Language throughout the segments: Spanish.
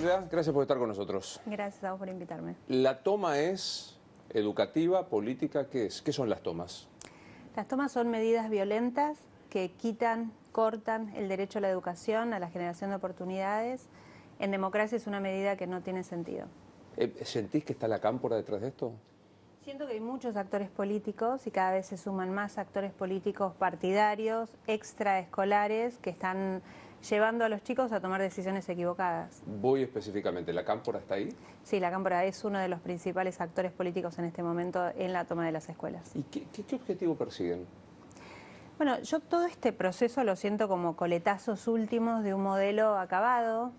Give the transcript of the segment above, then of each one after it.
Soledad, gracias por estar con nosotros. Gracias a vos por invitarme. ¿La toma es educativa, política? ¿Qué es? ¿Qué son las tomas? Las tomas son medidas violentas que quitan, cortan el derecho a la educación, a la generación de oportunidades. En democracia es una medida que no tiene sentido. ¿Sentís que está la cámpora detrás de esto? Siento que hay muchos actores políticos y cada vez se suman más actores políticos partidarios, extraescolares, que están llevando a los chicos a tomar decisiones equivocadas. Voy específicamente, ¿la cámpora está ahí? Sí, la cámpora es uno de los principales actores políticos en este momento en la toma de las escuelas. ¿Y qué objetivo persiguen? Bueno, yo todo este proceso lo siento como coletazos últimos de un modelo acabado,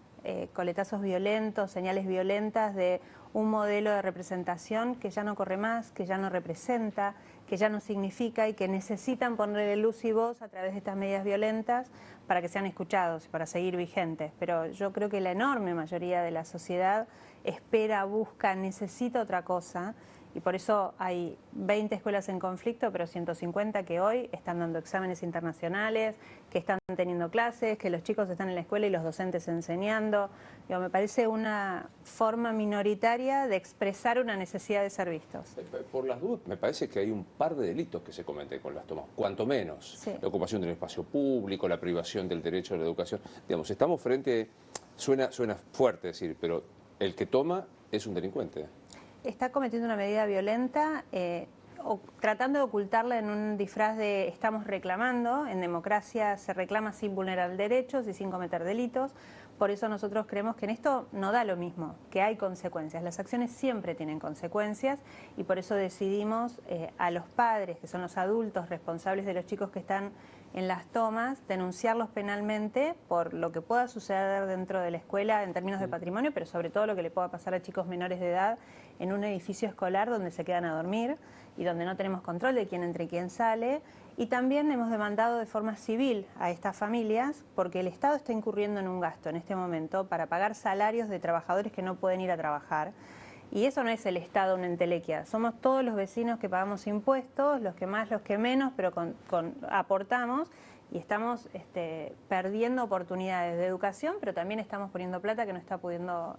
coletazos violentos, señales violentas de un modelo de representación que ya no corre más, que ya no representa, que ya no significa y que necesitan ponerle luz y voz a través de estas medidas violentas para que sean escuchados y para seguir vigentes. Pero yo creo que la enorme mayoría de la sociedad espera, busca, necesita otra cosa. Y por eso hay 20 escuelas en conflicto, pero 150 que hoy están dando exámenes internacionales, que están teniendo clases, que los chicos están en la escuela y los docentes enseñando. Digo, me parece una forma minoritaria de expresar una necesidad de ser vistos. Por las dudas, me parece que hay un par de delitos que se cometen con las tomas, cuanto menos. Sí. La ocupación del espacio público, la privación del derecho a la educación. Digamos, estamos frente, suena fuerte decir, pero el que toma es un delincuente. Está cometiendo una medida violenta o tratando de ocultarla en un disfraz de estamos reclamando. En democracia se reclama sin vulnerar derechos y sin cometer delitos. Por eso nosotros creemos que en esto no da lo mismo, que hay consecuencias. Las acciones siempre tienen consecuencias y por eso decidimos a los padres, que son los adultos responsables de los chicos que están en las tomas, denunciarlos penalmente por lo que pueda suceder dentro de la escuela en términos de patrimonio, pero sobre todo lo que le pueda pasar a chicos menores de edad en un edificio escolar donde se quedan a dormir y donde no tenemos control de quién entra y quién sale. Y también hemos demandado de forma civil a estas familias porque el Estado está incurriendo en un gasto en este momento para pagar salarios de trabajadores que no pueden ir a trabajar. Y eso no es el Estado una entelequia, somos todos los vecinos que pagamos impuestos, los que más, los que menos, pero aportamos y estamos perdiendo oportunidades de educación, pero también estamos poniendo plata que no está pudiendo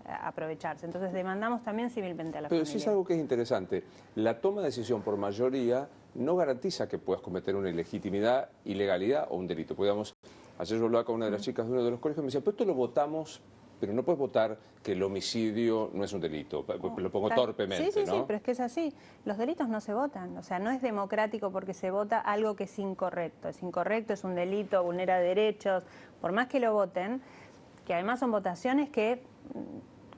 aprovecharse. Entonces demandamos también civilmente a la familia. Pero sí es algo que es interesante, la toma de decisión por mayoría no garantiza que puedas cometer una ilegitimidad, ilegalidad o un delito. Podríamos, ayer yo hablaba con una de las chicas de uno de los colegios y me decía, pero esto lo votamos, pero no puedes votar que el homicidio no es un delito. Lo pongo torpemente, sí, ¿no? Sí, pero es que es así. Los delitos no se votan. O sea, no es democrático porque se vota algo que es incorrecto. Es incorrecto, es un delito, vulnera derechos. Por más que lo voten, que además son votaciones que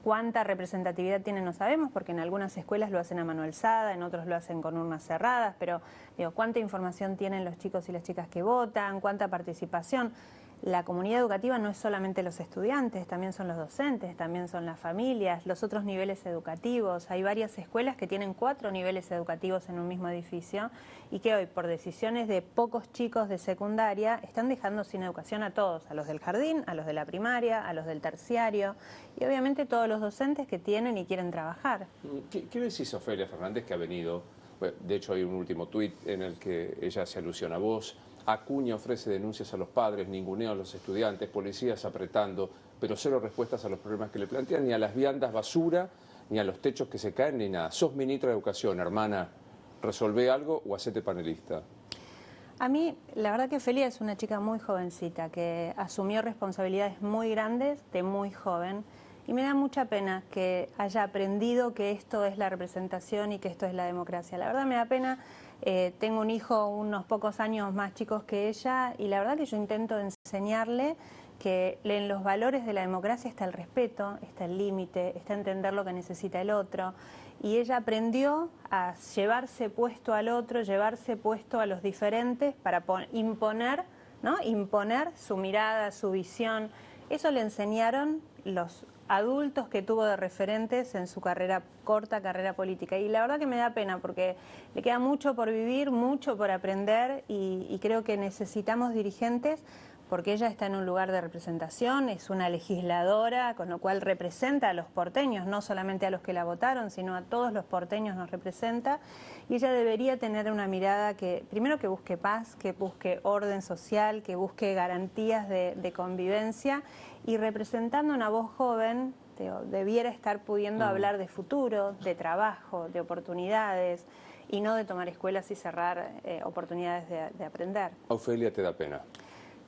cuánta representatividad tienen no sabemos, porque en algunas escuelas lo hacen a mano alzada, en otros lo hacen con urnas cerradas, pero digo, ¿cuánta información tienen los chicos y las chicas que votan? ¿Cuánta participación? La comunidad educativa no es solamente los estudiantes, también son los docentes, también son las familias, los otros niveles educativos. Hay varias escuelas que tienen 4 niveles educativos en un mismo edificio y que hoy, por decisiones de pocos chicos de secundaria, están dejando sin educación a todos, a los del jardín, a los de la primaria, a los del terciario y obviamente todos los docentes que tienen y quieren trabajar. ¿Qué decís, Ofelia Fernández, que ha venido? Bueno, de hecho, hay un último tuit en el que ella se alusiona a vos. Acuña ofrece denuncias a los padres, ningunea a los estudiantes, policías apretando, pero cero respuestas a los problemas que le plantean, ni a las viandas basura, ni a los techos que se caen, ni nada. Sos ministra de Educación, hermana, resolvé algo o hacete panelista. A mí, la verdad que Ofelia es una chica muy jovencita, que asumió responsabilidades muy grandes de muy joven, y me da mucha pena que haya aprendido que esto es la representación y que esto es la democracia. La verdad me da pena. Tengo un hijo unos pocos años más chicos que ella y la verdad que yo intento enseñarle que en los valores de la democracia está el respeto, está el límite, está entender lo que necesita el otro. Y ella aprendió a llevarse puesto al otro, llevarse puesto a los diferentes para imponer, ¿no? Imponer su mirada, su visión. Eso le enseñaron los adultos que tuvo de referentes en su corta carrera política. Y la verdad que me da pena porque le queda mucho por vivir, mucho por aprender y creo que necesitamos dirigentes porque ella está en un lugar de representación, es una legisladora, con lo cual representa a los porteños, no solamente a los que la votaron, sino a todos los porteños nos representa, y ella debería tener una mirada que, primero, que busque paz, que busque orden social, que busque garantías de convivencia, y representando una voz joven, debiera estar pudiendo hablar de futuro, de trabajo, de oportunidades, y no de tomar escuelas y cerrar oportunidades de aprender. ¿A Ofelia te da pena?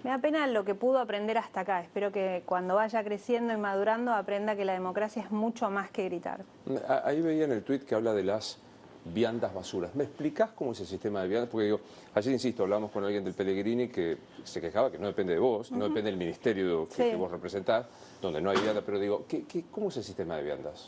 Me da pena lo que pudo aprender hasta acá. Espero que cuando vaya creciendo y madurando aprenda que la democracia es mucho más que gritar. Ahí veía en el tuit que habla de las viandas basuras. ¿Me explicás cómo es el sistema de viandas? Porque digo, ayer, insisto, hablamos con alguien del Pellegrini que se quejaba que no depende de vos, no depende del ministerio que vos representás, donde no hay vianda, pero digo, ¿cómo es el sistema de viandas?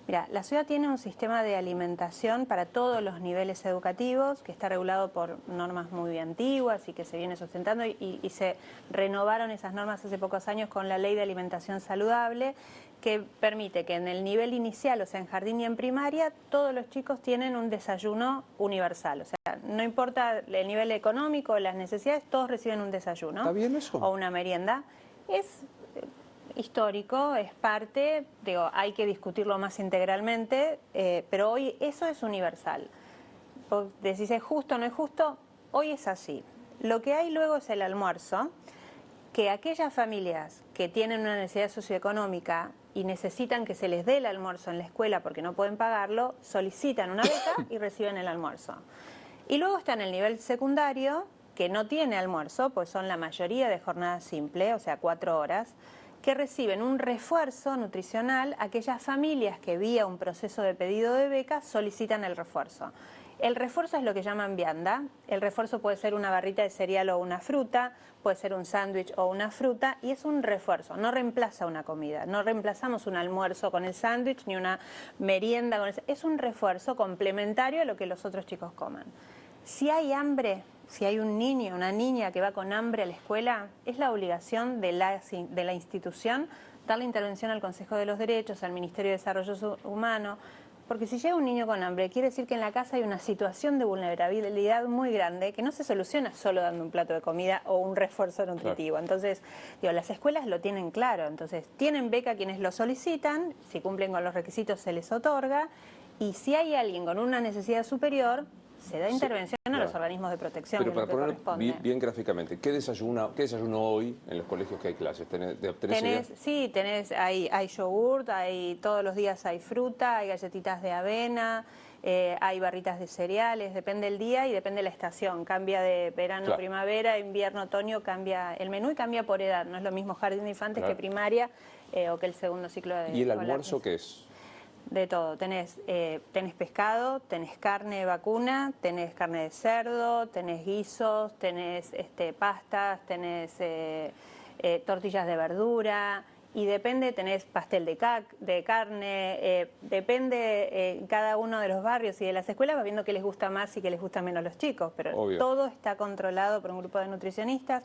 Mira, la ciudad tiene un sistema de alimentación para todos los niveles educativos que está regulado por normas muy antiguas y que se viene sustentando y se renovaron esas normas hace pocos años con la Ley de Alimentación Saludable, que permite que en el nivel inicial, o sea, en jardín y en primaria, todos los chicos tienen un desayuno universal. O sea, no importa el nivel económico, las necesidades, todos reciben un desayuno. ¿Está bien eso? O una merienda. Es histórico, es parte, digo, hay que discutirlo más integralmente, pero hoy eso es universal. Vos decís, ¿es justo o no es justo? Hoy es así. Lo que hay luego es el almuerzo, que aquellas familias que tienen una necesidad socioeconómica y necesitan que se les dé el almuerzo en la escuela porque no pueden pagarlo, solicitan una beca y reciben el almuerzo. Y luego está en el nivel secundario, que no tiene almuerzo, pues son la mayoría de jornada simple, o sea, 4 horas, que reciben un refuerzo nutricional aquellas familias que vía un proceso de pedido de beca solicitan el refuerzo. El refuerzo es lo que llaman vianda. El refuerzo puede ser una barrita de cereal o una fruta, puede ser un sándwich o una fruta, y es un refuerzo, no reemplaza una comida. No reemplazamos un almuerzo con el sándwich ni una merienda con el... Es un refuerzo complementario a lo que los otros chicos coman. Si hay hambre, si hay un niño, una niña que va con hambre a la escuela, es la obligación de la institución darle intervención al Consejo de los Derechos, al Ministerio de Desarrollo Humano, porque si llega un niño con hambre, quiere decir que en la casa hay una situación de vulnerabilidad muy grande que no se soluciona solo dando un plato de comida o un refuerzo nutritivo. Claro. Entonces, digo, las escuelas lo tienen claro, entonces tienen beca quienes lo solicitan, si cumplen con los requisitos se les otorga, y si hay alguien con una necesidad superior, se da intervención a los organismos de protección. Pero para poner bien gráficamente, ¿qué desayuno hoy en los colegios que hay clases? Hay yogurt, todos los días hay fruta, hay galletitas de avena, hay barritas de cereales, depende del día y depende de la estación. Cambia de verano, primavera, invierno, otoño, cambia el menú y cambia por edad. No es lo mismo jardín de infantes que primaria o que el segundo ciclo de ¿Y el almuerzo qué es? De todo, tenés pescado, tenés carne vacuna, tenés carne de cerdo, tenés guisos, tenés pastas, tenés tortillas de verdura y depende, tenés pastel de carne, depende en cada uno de los barrios y de las escuelas va viendo qué les gusta más y qué les gusta menos a los chicos, pero obvio, todo está controlado por un grupo de nutricionistas.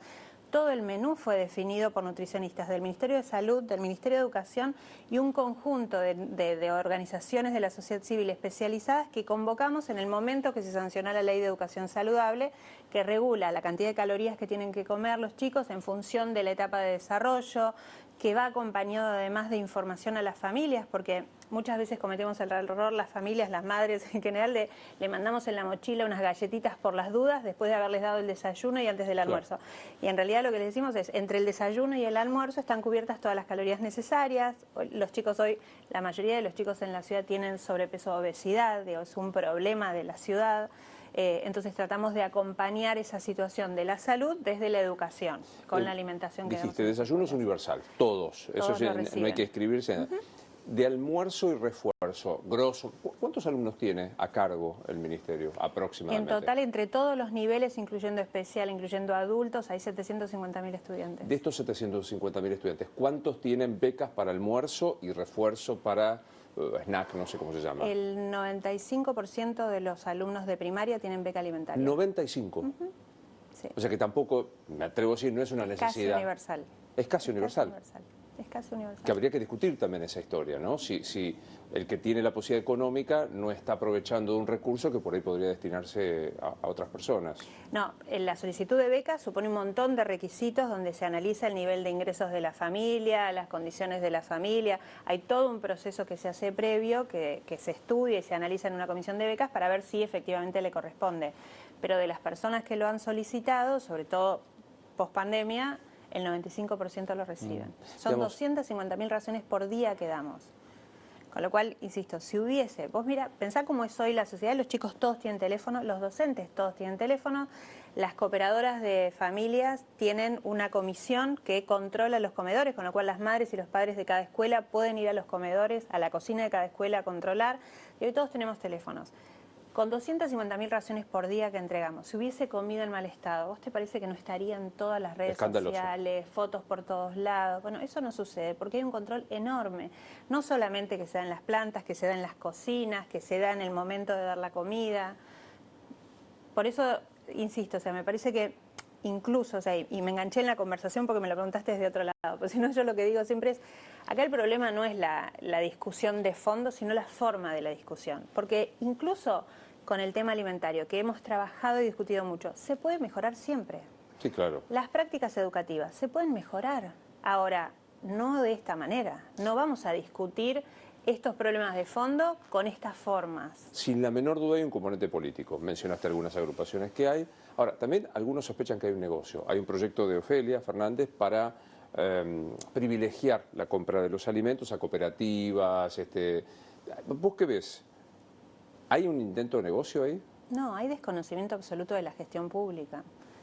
Todo el menú fue definido por nutricionistas del Ministerio de Salud, del Ministerio de Educación y un conjunto de organizaciones de la sociedad civil especializadas que convocamos en el momento que se sancionó la Ley de Educación Saludable, que regula la cantidad de calorías que tienen que comer los chicos en función de la etapa de desarrollo, que va acompañado además de información a las familias, porque muchas veces cometemos el error las familias, las madres en general, le mandamos en la mochila unas galletitas por las dudas después de haberles dado el desayuno y antes del almuerzo. Y en realidad lo que les decimos es, entre el desayuno y el almuerzo están cubiertas todas las calorías necesarias. Los chicos hoy, la mayoría de los chicos en la ciudad tienen sobrepeso o obesidad, es un problema de la ciudad. Entonces tratamos de acompañar esa situación de la salud desde la educación, con la alimentación que dijiste, desayuno es universal, todos eso sí, no hay que escribirse. De almuerzo y refuerzo, grosso, ¿cuántos alumnos tiene a cargo el Ministerio aproximadamente? En total, entre todos los niveles, incluyendo especial, incluyendo adultos, hay 750.000 estudiantes. De estos 750.000 estudiantes, ¿cuántos tienen becas para almuerzo y refuerzo para snack, no sé cómo se llama? El 95% de los alumnos de primaria tienen beca alimentaria. ¿95? Sí. O sea que tampoco, me atrevo a decir, no es una necesidad. Casi universal. ¿Es casi universal? Casi universal. es casi universal. Que habría que discutir también esa historia, ¿no? Si el que tiene la posibilidad económica no está aprovechando un recurso que por ahí podría destinarse a otras personas. No, la solicitud de beca supone un montón de requisitos donde se analiza el nivel de ingresos de la familia, las condiciones de la familia. Hay todo un proceso que se hace previo, que se estudia y se analiza en una comisión de becas para ver si efectivamente le corresponde. Pero de las personas que lo han solicitado, sobre todo post-pandemia, el 95% lo reciben. Son 250.000 raciones por día que damos. Con lo cual, insisto, si hubiese, vos mira, pensá cómo es hoy la sociedad, los chicos todos tienen teléfono, los docentes todos tienen teléfono, las cooperadoras de familias tienen una comisión que controla los comedores, con lo cual las madres y los padres de cada escuela pueden ir a los comedores, a la cocina de cada escuela a controlar, y hoy todos tenemos teléfonos. Con 250.000 raciones por día que entregamos, si hubiese comida en mal estado, ¿vos te parece que no estarían todas las redes sociales, fotos por todos lados? Bueno, eso no sucede porque hay un control enorme. No solamente que se da en las plantas, que se da en las cocinas, que se da en el momento de dar la comida. Por eso, insisto, o sea, me parece que incluso, o sea, y me enganché en la conversación porque me lo preguntaste desde otro lado, pero si no, yo lo que digo siempre es, acá el problema no es la discusión de fondo, sino la forma de la discusión. Porque incluso con el tema alimentario, que hemos trabajado y discutido mucho, se puede mejorar siempre. Sí, claro. Las prácticas educativas se pueden mejorar. Ahora, no de esta manera. No vamos a discutir estos problemas de fondo con estas formas. Sin la menor duda hay un componente político. Mencionaste algunas agrupaciones que hay. Ahora, también algunos sospechan que hay un negocio. Hay un proyecto de Ofelia Fernández para privilegiar la compra de los alimentos a cooperativas. ¿Vos qué ves? ¿Hay un intento de negocio ahí? No, hay desconocimiento absoluto de la gestión pública.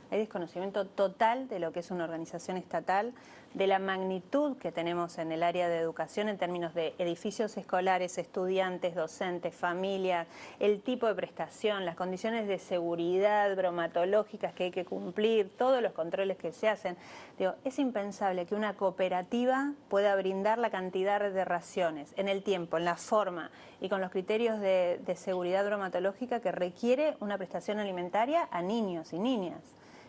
Hay desconocimiento total de lo que es una organización estatal, de la magnitud que tenemos en el área de educación en términos de edificios escolares, estudiantes, docentes, familias, el tipo de prestación, las condiciones de seguridad bromatológicas que hay que cumplir, todos los controles que se hacen. Digo, es impensable que una cooperativa pueda brindar la cantidad de raciones en el tiempo, en la forma y con los criterios de seguridad bromatológica que requiere una prestación alimentaria a niños y niñas.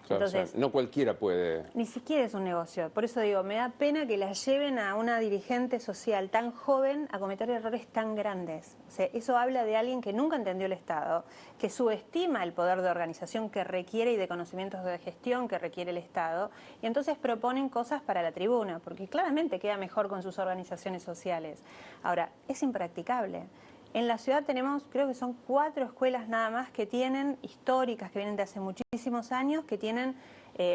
Claro, entonces, o sea, no cualquiera puede... Ni siquiera es un negocio. Por eso digo, me da pena que la lleven a una dirigente social tan joven a cometer errores tan grandes. O sea, eso habla de alguien que nunca entendió el Estado, que subestima el poder de organización que requiere y de conocimientos de gestión que requiere el Estado, y entonces proponen cosas para la tribuna, porque claramente queda mejor con sus organizaciones sociales. Ahora, es impracticable. En la ciudad tenemos, creo que son 4 escuelas nada más que tienen, históricas, que vienen de hace muchísimos años, que tienen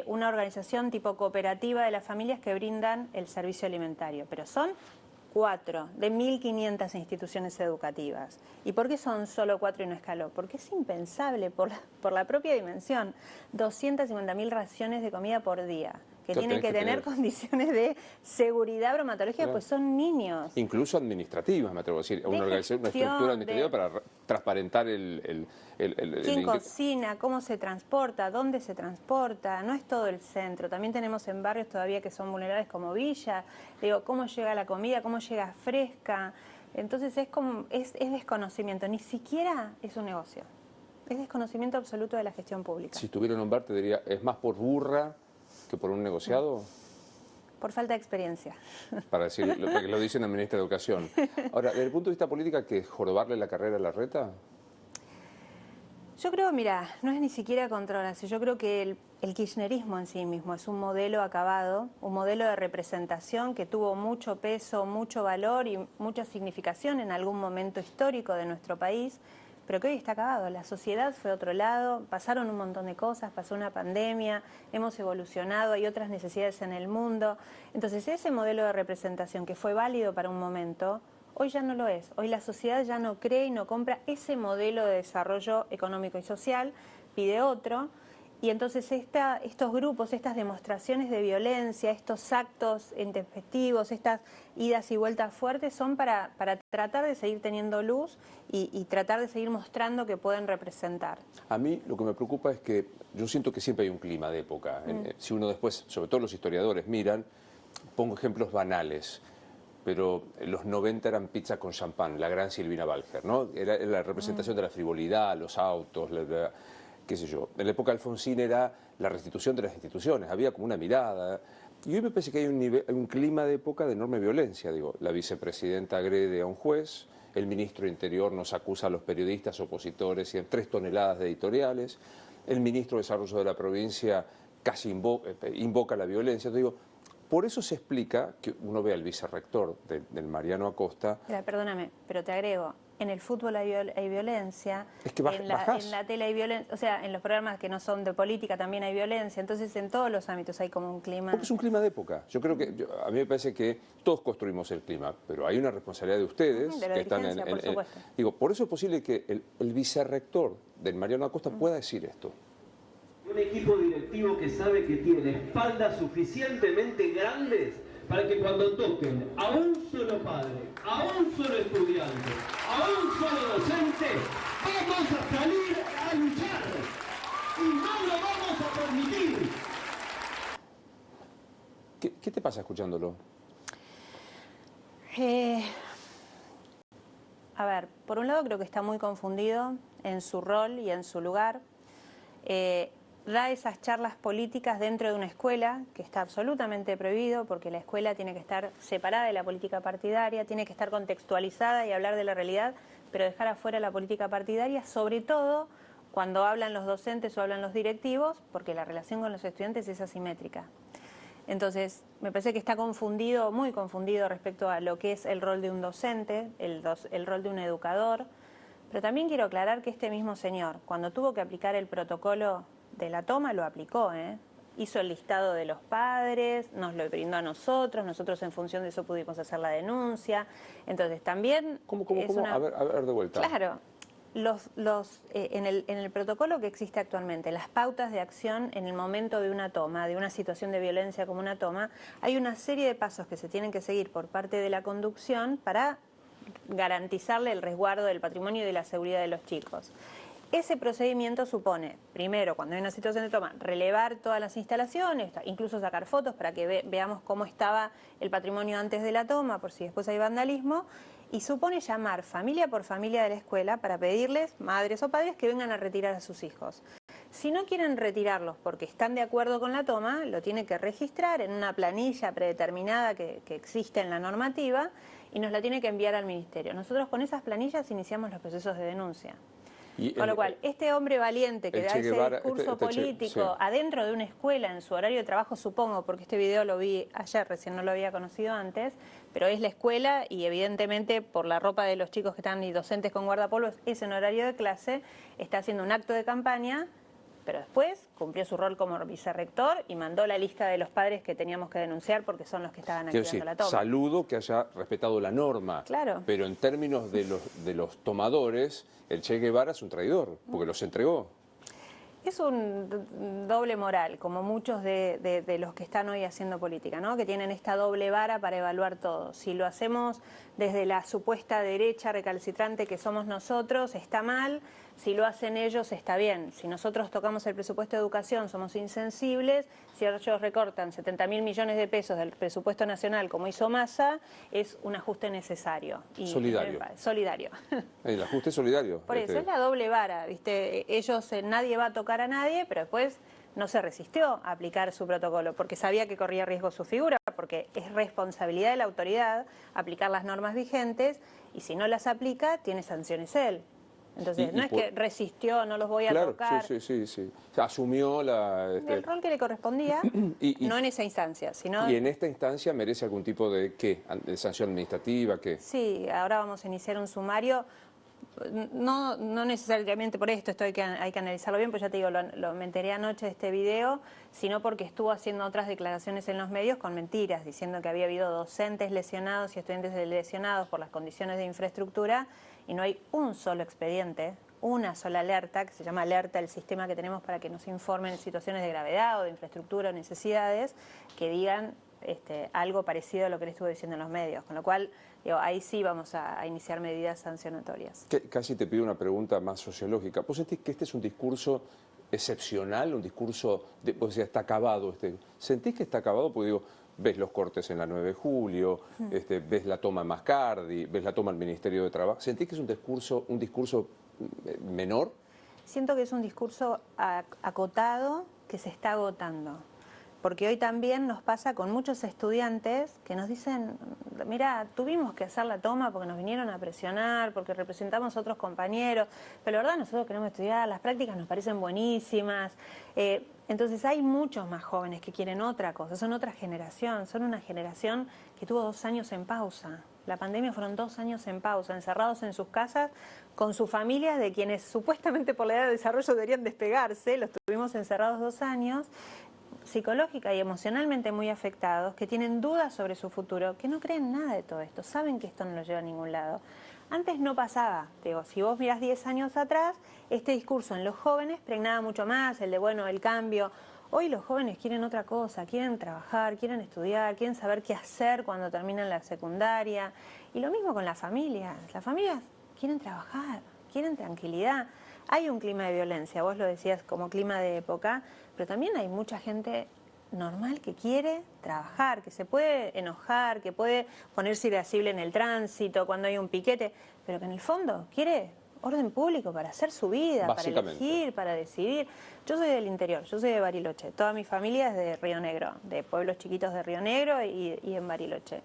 una organización tipo cooperativa de las familias que brindan el servicio alimentario. Pero son 4 de 1.500 instituciones educativas. ¿Y por qué son solo 4 y no escaló? Porque es impensable por la propia dimensión. 250.000 raciones de comida por día, que tienen que tener condiciones de seguridad bromatológica, claro, pues son niños. Incluso administrativas, me atrevo a decir, una estructura administrativa para transparentar ¿Quién cocina? ¿Cómo se transporta? ¿Dónde se transporta? No es todo el centro, también tenemos en barrios todavía que son vulnerables como Villa. Digo, ¿cómo llega la comida? ¿Cómo llega fresca? Entonces es desconocimiento, ni siquiera es un negocio. Es desconocimiento absoluto de la gestión pública. Si tuviera un nombre te diría, ¿es más por burra que por un negociado? Por falta de experiencia. Para decir lo que lo dice una ministra de Educación. Ahora, desde el punto de vista político, ¿qué es jorobarle la carrera a Larreta? Yo creo, mira, no es ni siquiera controlarse. Yo creo que el kirchnerismo en sí mismo es un modelo acabado, un modelo de representación que tuvo mucho peso, mucho valor y mucha significación en algún momento histórico de nuestro país, pero que hoy está acabado. La sociedad fue a otro lado, pasaron un montón de cosas, pasó una pandemia, hemos evolucionado, hay otras necesidades en el mundo. Entonces ese modelo de representación que fue válido para un momento, hoy ya no lo es. Hoy la sociedad ya no cree y no compra ese modelo de desarrollo económico y social, pide otro. Y entonces estos grupos, estas demostraciones de violencia, estos actos intempestivos, estas idas y vueltas fuertes son para tratar de seguir teniendo luz y tratar de seguir mostrando que pueden representar. A mí lo que me preocupa es que yo siento que siempre hay un clima de época. Si uno después, sobre todo los historiadores, miran, pongo ejemplos banales, pero los 90 eran pizza con champán, la gran Silvina Balger, ¿no? Era la representación de la frivolidad, los autos, qué sé yo, en la época de Alfonsín era la restitución de las instituciones, había como una mirada. Y hoy me parece que hay un clima de época de enorme violencia. Digo, la vicepresidenta agrede a un juez, el ministro de Interior nos acusa a los periodistas opositores y en 3 toneladas de editoriales, el ministro de Desarrollo de la provincia casi invoca la violencia. Entonces, digo, por eso se explica que uno ve al vicerrector del Mariano Acosta. Mira, perdóname, pero te agrego, en el fútbol hay violencia, Es que en la tele hay violencia, o sea, en los programas que no son de política también hay violencia, entonces en todos los ámbitos hay como un clima. Porque es un clima de época. Yo creo que, a mí me parece que todos construimos el clima, pero hay una responsabilidad de ustedes de la que están por supuesto. Digo, por eso es posible que el vicerrector del Mariano Acosta pueda decir esto. Un equipo directivo que sabe que tiene espaldas suficientemente grandes para que cuando toquen a un solo padre, a un solo estudiante, a un solo docente, vamos a salir a luchar y no lo vamos a permitir. ¿Qué te pasa escuchándolo? A ver, por un lado creo que está muy confundido en su rol y en su lugar. Da esas charlas políticas dentro de una escuela, que está absolutamente prohibido, porque la escuela tiene que estar separada de la política partidaria, tiene que estar contextualizada y hablar de la realidad, pero dejar afuera la política partidaria, sobre todo cuando hablan los docentes o hablan los directivos, porque la relación con los estudiantes es asimétrica. Entonces, me parece que está confundido, muy confundido respecto a lo que es el rol de un docente, el rol de un educador, pero también quiero aclarar que este mismo señor, cuando tuvo que aplicar el protocolo de la toma, lo aplicó, hizo el listado de los padres, nos lo brindó a nosotros en función de eso pudimos hacer la denuncia. Entonces también... ¿Cómo? A ver, de vuelta. Claro, en el protocolo que existe actualmente, las pautas de acción en el momento de una toma, de una situación de violencia como una toma, hay una serie de pasos que se tienen que seguir por parte de la conducción para garantizarle el resguardo del patrimonio y de la seguridad de los chicos. Ese procedimiento supone, primero, cuando hay una situación de toma, relevar todas las instalaciones, incluso sacar fotos para que veamos cómo estaba el patrimonio antes de la toma, por si después hay vandalismo, y supone llamar familia por familia de la escuela para pedirles, madres o padres, que vengan a retirar a sus hijos. Si no quieren retirarlos porque están de acuerdo con la toma, lo tiene que registrar en una planilla predeterminada que existe en la normativa y nos la tiene que enviar al ministerio. Nosotros con esas planillas iniciamos los procesos de denuncia. Con lo cual, este hombre valiente que da ese discurso político adentro de una escuela, en su horario de trabajo, supongo, porque este video lo vi ayer, recién no lo había conocido antes, pero es la escuela y evidentemente por la ropa de los chicos que están y docentes con guardapolvos, es en horario de clase, está haciendo un acto de campaña, pero después cumplió su rol como vicerrector y mandó la lista de los padres que teníamos que denunciar porque son los que estaban activando la toma. Saludo que haya respetado la norma, claro, pero en términos de los tomadores, el Che Guevara es un traidor, porque los entregó. Es un doble moral, como muchos de los que están hoy haciendo política, ¿no? Que tienen esta doble vara para evaluar todo. Si lo hacemos desde la supuesta derecha recalcitrante que somos nosotros, está mal. Si lo hacen ellos, está bien. Si nosotros tocamos el presupuesto de educación, somos insensibles. Si ellos recortan 70.000 millones de pesos del presupuesto nacional, como hizo Massa, es un ajuste necesario. Y solidario. Solidario. El ajuste solidario. Por eso, es la doble vara, ¿viste? Ellos, nadie va a tocar a nadie, pero después no se resistió a aplicar su protocolo, porque sabía que corría riesgo su figura, porque es responsabilidad de la autoridad aplicar las normas vigentes, y si no las aplica, tiene sanciones él. Entonces, no es que resistió, no los voy a tocar. Sí. Asumió el rol que le correspondía, no en esa instancia, sino... ¿Y en esta instancia merece algún tipo de qué? ¿De sanción administrativa? ¿Qué? Sí, ahora vamos a iniciar un sumario. No necesariamente por esto, hay que analizarlo bien, pues ya te digo, me enteré anoche de este video, sino porque estuvo haciendo otras declaraciones en los medios con mentiras, diciendo que había habido docentes lesionados y estudiantes lesionados por las condiciones de infraestructura, y no hay un solo expediente, una sola alerta, que se llama alerta, el sistema que tenemos para que nos informen en situaciones de gravedad o de infraestructura o necesidades, que digan algo parecido a lo que le estuvo diciendo en los medios, con lo cual ahí sí vamos a iniciar medidas sancionatorias. Casi te pido una pregunta más sociológica. ¿Vos sentís que este es un discurso excepcional, un discurso, vos decías, está acabado? ¿Sentís que está acabado? Porque digo, ves los cortes en la 9 de julio, ves la toma en Mascardi, ves la toma del Ministerio de Trabajo. ¿Sentís que es un discurso menor? siento que es un discurso acotado que se está agotando. Porque hoy también nos pasa con muchos estudiantes que nos dicen, mira, tuvimos que hacer la toma porque nos vinieron a presionar, porque representamos a otros compañeros, pero la verdad nosotros queremos estudiar, las prácticas nos parecen buenísimas. Entonces hay muchos más jóvenes que quieren otra cosa, son otra generación, son una generación que tuvo 2 años en pausa. La pandemia fueron 2 años en pausa, encerrados en sus casas, con sus familias, de quienes supuestamente por la edad de desarrollo deberían despegarse, los tuvimos encerrados 2 años, psicológica y emocionalmente muy afectados, que tienen dudas sobre su futuro, que no creen nada de todo esto, saben que esto no los lleva a ningún lado. Antes no pasaba, digo, si vos mirás 10 años atrás, este discurso en los jóvenes pregnaba mucho más, el de, bueno, el cambio. Hoy los jóvenes quieren otra cosa, quieren trabajar, quieren estudiar, quieren saber qué hacer cuando terminan la secundaria. Y lo mismo con las familias quieren trabajar, quieren tranquilidad. Hay un clima de violencia, vos lo decías como clima de época, pero también hay mucha gente normal que quiere trabajar, que se puede enojar, que puede ponerse irascible en el tránsito cuando hay un piquete, pero que en el fondo quiere orden público para hacer su vida, para elegir, para decidir. Yo soy del interior, yo soy de Bariloche, toda mi familia es de Río Negro, de pueblos chiquitos de Río Negro y en Bariloche.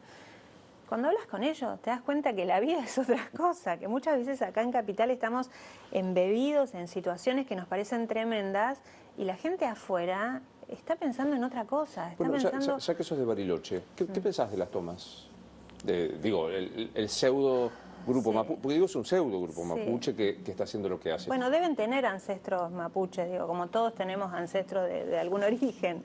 Cuando hablas con ellos te das cuenta que la vida es otra cosa, que muchas veces acá en Capital estamos embebidos en situaciones que nos parecen tremendas y la gente afuera está pensando en otra cosa. Está pensando... ya que sos de Bariloche, ¿qué pensás de las tomas? Digo, el pseudo grupo mapuche, porque digo es un pseudo grupo mapuche que está haciendo lo que hace. Bueno, deben tener ancestros mapuches, digo, como todos tenemos ancestros de algún origen.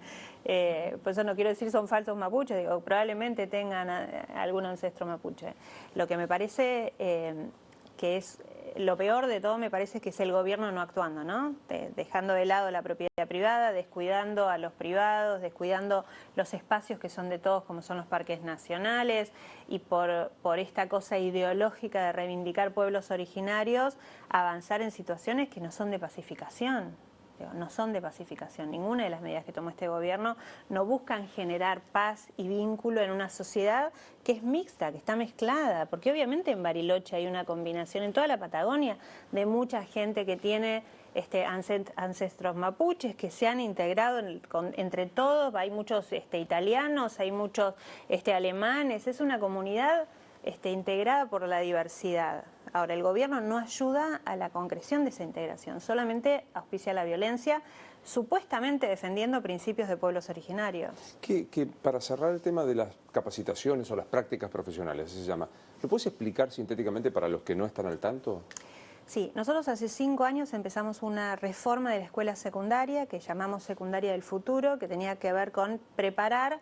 Por eso no quiero decir son falsos mapuches, digo, probablemente tengan algún ancestro mapuche. Lo que me parece que es lo peor de todo, me parece que es el gobierno no actuando, ¿no? Dejando de lado la propiedad privada, descuidando a los privados, descuidando los espacios que son de todos, como son los parques nacionales, y por esta cosa ideológica de reivindicar pueblos originarios, avanzar en situaciones que no son de pacificación. No son de pacificación. Ninguna de las medidas que tomó este gobierno no buscan generar paz y vínculo en una sociedad que es mixta, que está mezclada, porque obviamente en Bariloche hay una combinación, en toda la Patagonia, de mucha gente que tiene ancestros mapuches que se han integrado entre todos. Hay muchos italianos, hay muchos alemanes, es una comunidad integrada por la diversidad. Ahora, el gobierno no ayuda a la concreción de esa integración, solamente auspicia la violencia, supuestamente defendiendo principios de pueblos originarios. Que para cerrar el tema de las capacitaciones o las prácticas profesionales, así se llama, ¿lo puedes explicar sintéticamente para los que no están al tanto? Sí, nosotros hace 5 años empezamos una reforma de la escuela secundaria que llamamos Secundaria del Futuro, que tenía que ver con preparar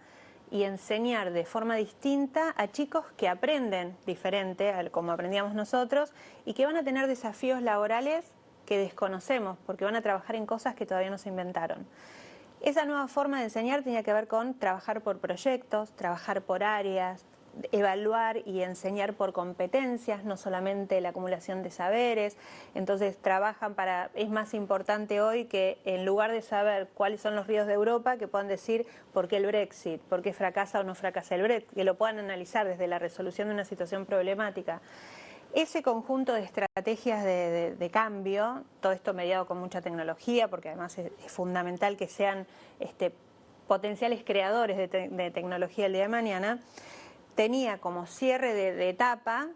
y enseñar de forma distinta a chicos que aprenden diferente a como aprendíamos nosotros y que van a tener desafíos laborales que desconocemos porque van a trabajar en cosas que todavía no se inventaron. Esa nueva forma de enseñar tenía que ver con trabajar por proyectos, trabajar por áreas, evaluar y enseñar por competencias, no solamente la acumulación de saberes. Entonces trabajan es más importante hoy que en lugar de saber cuáles son los ríos de Europa, que puedan decir por qué el Brexit, por qué fracasa o no fracasa el Brexit, que lo puedan analizar desde la resolución de una situación problemática. Ese conjunto de estrategias de cambio, todo esto mediado con mucha tecnología, porque además es fundamental que sean potenciales creadores de tecnología el día de mañana, tenía como cierre de etapa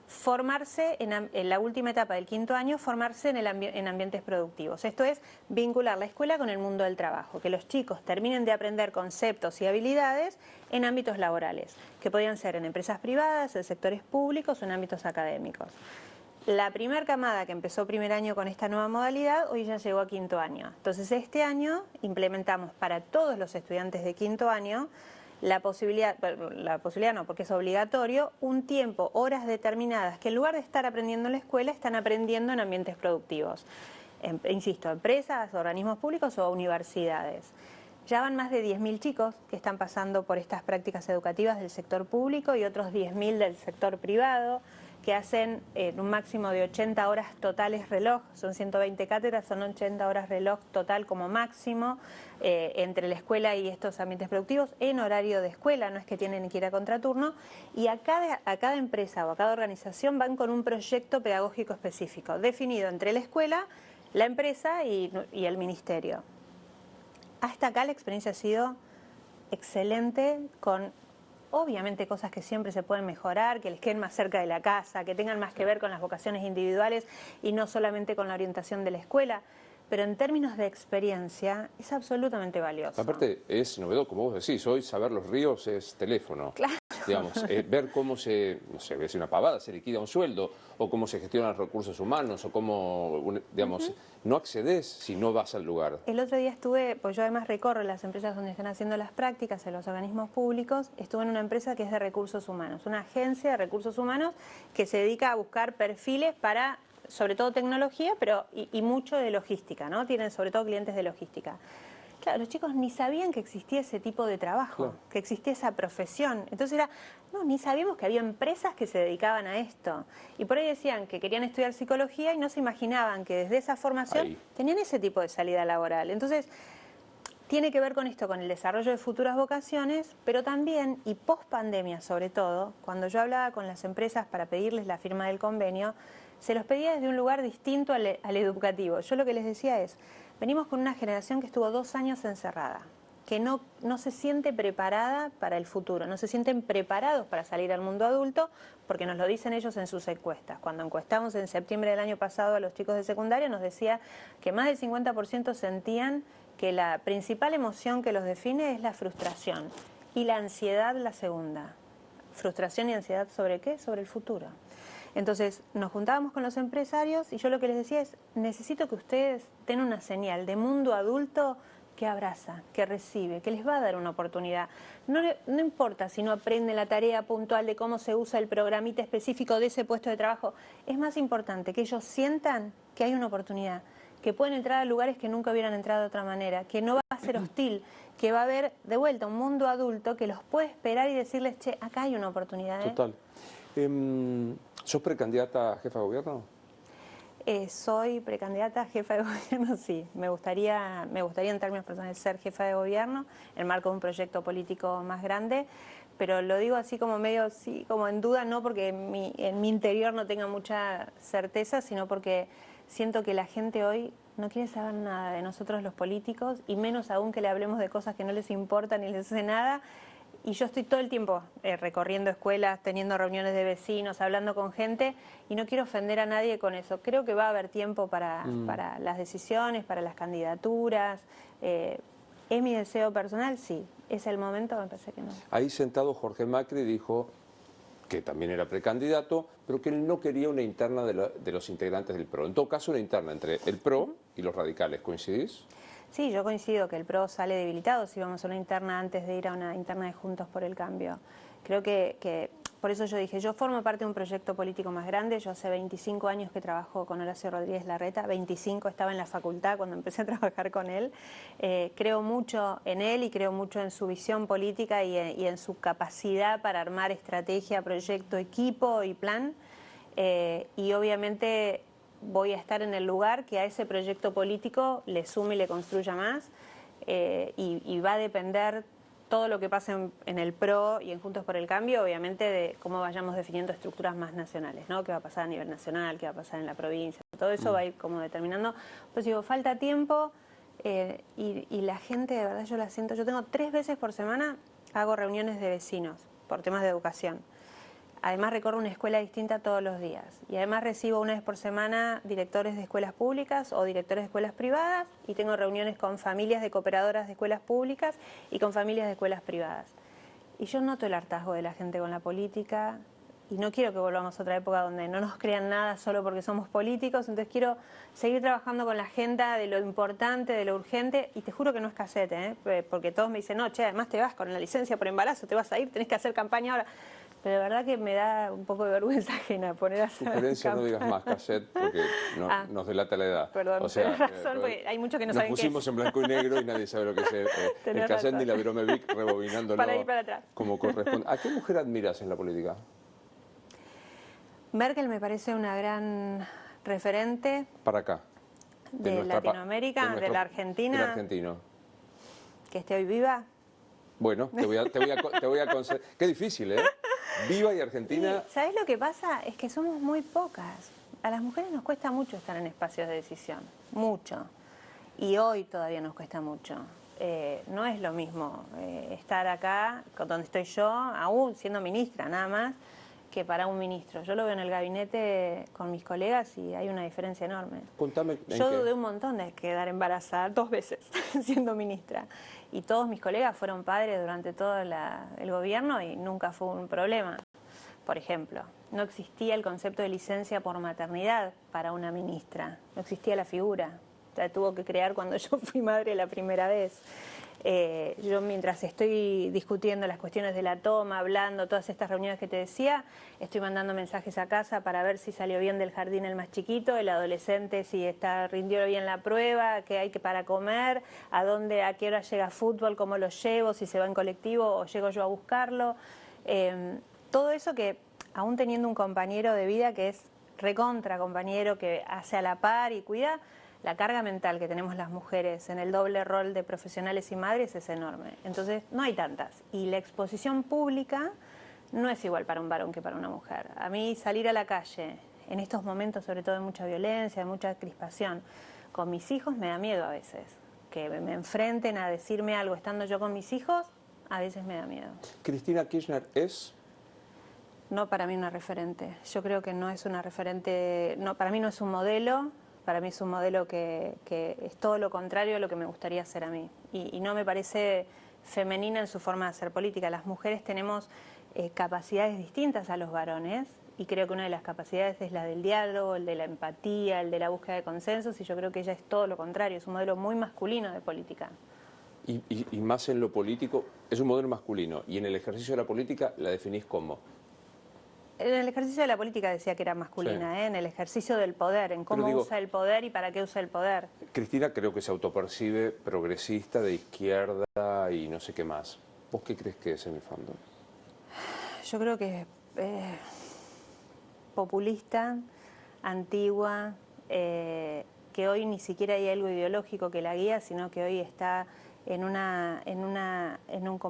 formarse en la última etapa del 5º año, formarse en ambientes productivos. Esto es vincular la escuela con el mundo del trabajo, que los chicos terminen de aprender conceptos y habilidades en ámbitos laborales, que podían ser en empresas privadas, en sectores públicos o en ámbitos académicos. La primera camada que empezó primer año con esta nueva modalidad, hoy ya llegó a 5º año. Entonces este año implementamos para todos los estudiantes de 5º año la posibilidad no, porque es obligatorio, un tiempo, horas determinadas, que en lugar de estar aprendiendo en la escuela, están aprendiendo en ambientes productivos. Insisto, empresas, organismos públicos o universidades. Ya van más de 10.000 chicos que están pasando por estas prácticas educativas del sector público y otros 10.000 del sector privado, que hacen un máximo de 80 horas totales reloj, son 120 cátedras, son 80 horas reloj total como máximo, entre la escuela y estos ambientes productivos, en horario de escuela, no es que tienen que ir a contraturno, y a cada empresa o a cada organización van con un proyecto pedagógico específico, definido entre la escuela la empresa y el ministerio. Hasta acá la experiencia ha sido excelente, con obviamente cosas que siempre se pueden mejorar, que les queden más cerca de la casa, que tengan más que ver con las vocaciones individuales y no solamente con la orientación de la escuela. Pero en términos de experiencia es absolutamente valioso. Aparte es novedoso, como vos decís, hoy saber los ríos es teléfono. Claro. Digamos, ver cómo se, no sé, es una pavada, se liquida un sueldo, o cómo se gestionan los recursos humanos, o cómo, digamos, no accedes si no vas al lugar. El otro día estuve, pues yo además recorro las empresas donde están haciendo las prácticas, en los organismos públicos, estuve en una empresa que es de recursos humanos, una agencia de recursos humanos que se dedica a buscar perfiles para, sobre todo tecnología, pero y mucho de logística, ¿no? Tienen sobre todo clientes de logística. Claro, los chicos ni sabían que existía ese tipo de trabajo, claro, que existía esa profesión. Entonces ni sabíamos que había empresas que se dedicaban a esto. Y por ahí decían que querían estudiar psicología y no se imaginaban que desde esa formación tenían ese tipo de salida laboral. Entonces, tiene que ver con esto, con el desarrollo de futuras vocaciones, pero también, y post pandemia sobre todo, cuando yo hablaba con las empresas para pedirles la firma del convenio, se los pedía desde un lugar distinto al educativo. Yo lo que les decía es, venimos con una generación que estuvo 2 años encerrada, que no se siente preparada para el futuro, no se sienten preparados para salir al mundo adulto, porque nos lo dicen ellos en sus encuestas. Cuando encuestamos en septiembre del año pasado a los chicos de secundaria, nos decía que más del 50% sentían que la principal emoción que los define es la frustración y la ansiedad la segunda. ¿Frustración y ansiedad sobre qué? Sobre el futuro. Entonces nos juntábamos con los empresarios y yo lo que les decía es, necesito que ustedes den una señal de mundo adulto que abraza, que recibe, que les va a dar una oportunidad. No importa si no aprenden la tarea puntual de cómo se usa el programita específico de ese puesto de trabajo, es más importante que ellos sientan que hay una oportunidad, que pueden entrar a lugares que nunca hubieran entrado de otra manera, que no va a ser hostil, que va a haber de vuelta un mundo adulto que los puede esperar y decirles, che, acá hay una oportunidad. Total. ¿Sos precandidata a jefa de gobierno? Soy precandidata a jefa de gobierno, sí. Me gustaría en términos personales ser jefa de gobierno, en el marco de un proyecto político más grande, pero lo digo así como medio, sí, como en duda, no porque en mi interior no tenga mucha certeza, sino porque siento que la gente hoy no quiere saber nada de nosotros los políticos, y menos aún que le hablemos de cosas que no les importan ni les hace nada. Y yo estoy todo el tiempo recorriendo escuelas, teniendo reuniones de vecinos, hablando con gente, y no quiero ofender a nadie con eso. Creo que va a haber tiempo para las decisiones, para las candidaturas. ¿Es mi deseo personal? Sí. ¿Es el momento? Me parece que no. Ahí sentado Jorge Macri dijo que también era precandidato, pero que él no quería una interna de los integrantes del PRO. En todo caso, una interna entre el PRO y los radicales. ¿Coincidís? Sí, yo coincido que el PRO sale debilitado si vamos a una interna antes de ir a una interna de Juntos por el Cambio. Creo que por eso yo dije, yo formo parte de un proyecto político más grande. Yo hace 25 años que trabajo con Horacio Rodríguez Larreta, 25, estaba en la facultad cuando empecé a trabajar con él. Creo mucho en él y creo mucho en su visión política y en su capacidad para armar estrategia, proyecto, equipo y plan. Y obviamente voy a estar en el lugar que a ese proyecto político le sume y le construya más, y va a depender todo lo que pase en el PRO y en Juntos por el Cambio, obviamente, de cómo vayamos definiendo estructuras más nacionales, ¿no? ¿Qué va a pasar a nivel nacional? ¿Qué va a pasar en la provincia? Todo eso va a ir como determinando. Pues digo, falta tiempo, y la gente, de verdad, yo la siento. Yo tengo 3 veces por semana, hago reuniones de vecinos por temas de educación. Además recorro una escuela distinta todos los días, y además recibo 1 vez por semana directores de escuelas públicas o directores de escuelas privadas, y tengo reuniones con familias de cooperadoras de escuelas públicas y con familias de escuelas privadas. Y yo noto el hartazgo de la gente con la política, y no quiero que volvamos a otra época donde no nos crean nada solo porque somos políticos. Entonces quiero seguir trabajando con la agenda de lo importante, de lo urgente, y te juro que no es casete, porque todos me dicen, no, che, además te vas con la licencia por embarazo, te vas a ir, tenés que hacer campaña ahora. Pero de verdad que me da un poco de vergüenza ajena poner a hacer Sugerencia, no digas más cassette, porque nos delata la edad. Perdón, tenés razón, porque hay muchos que no saben qué es. Nos pusimos en blanco y negro y nadie sabe lo que es el cassette ni la Virome Vic rebobinándolo para ir para atrás, como corresponde. ¿A qué mujer admiras en la política? Merkel me parece una gran referente. Para acá. De Latinoamérica, de la Argentina. Del argentino. Que esté hoy viva. Bueno, te voy a conceder. Qué difícil, ¿eh? Viva y Argentina. ¿Sabés lo que pasa? Es que somos muy pocas. A las mujeres nos cuesta mucho estar en espacios de decisión, mucho. Y hoy todavía nos cuesta mucho. No es lo mismo estar acá, donde estoy yo, aún siendo ministra nada más, que para un ministro. Yo lo veo en el gabinete con mis colegas y hay una diferencia enorme. Contame. Yo dudé un montón de quedar embarazada 2 veces siendo ministra. Y todos mis colegas fueron padres durante todo el gobierno y nunca fue un problema. Por ejemplo, no existía el concepto de licencia por maternidad para una ministra. No existía la figura. La tuvo que crear cuando yo fui madre la primera vez. Yo mientras estoy discutiendo las cuestiones de la toma, hablando, todas estas reuniones que te decía, estoy mandando mensajes a casa para ver si salió bien del jardín el más chiquito, el adolescente si rindió bien la prueba, qué hay que para comer, a qué hora llega fútbol, cómo lo llevo, si se va en colectivo o llego yo a buscarlo. Todo eso que, aún teniendo un compañero de vida que es recontra compañero, que hace a la par y cuida, la carga mental que tenemos las mujeres en el doble rol de profesionales y madres es enorme. Entonces, no hay tantas. Y la exposición pública no es igual para un varón que para una mujer. A mí salir a la calle, en estos momentos sobre todo de mucha violencia, de mucha crispación, con mis hijos me da miedo a veces. Que me enfrenten a decirme algo estando yo con mis hijos, a veces me da miedo. ¿Cristina Kirchner es? No, para mí una referente. Yo creo que no es una referente, no, para mí no es un modelo. Para mí es un modelo que es todo lo contrario a lo que me gustaría hacer a mí. Y no me parece femenina en su forma de hacer política. Las mujeres tenemos capacidades distintas a los varones y creo que una de las capacidades es la del diálogo, el de la empatía, el de la búsqueda de consensos y yo creo que ella es todo lo contrario, es un modelo muy masculino de política. Y más en lo político, es un modelo masculino y en el ejercicio de la política la definís como... En el ejercicio de la política decía que era masculina, sí. En el ejercicio del poder, en cómo usa el poder y para qué usa el poder. Cristina creo que se autopercibe progresista, de izquierda y no sé qué más. ¿Vos qué crees que es en el fondo? Yo creo que es populista, antigua, que hoy ni siquiera hay algo ideológico que la guía, sino que hoy está como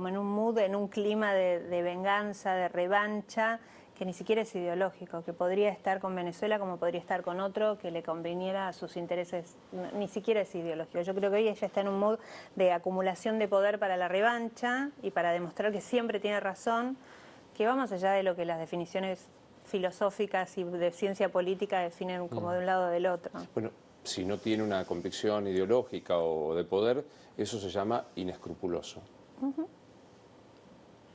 en un mood, en un clima de venganza, de revancha, que ni siquiera es ideológico, que podría estar con Venezuela como podría estar con otro que le conviniera a sus intereses, ni siquiera es ideológico. Yo creo que hoy ella está en un mood de acumulación de poder para la revancha y para demostrar que siempre tiene razón, que va más allá de lo que las definiciones filosóficas y de ciencia política definen como de un lado o del otro. Bueno, si no tiene una convicción ideológica o de poder, eso se llama inescrupuloso.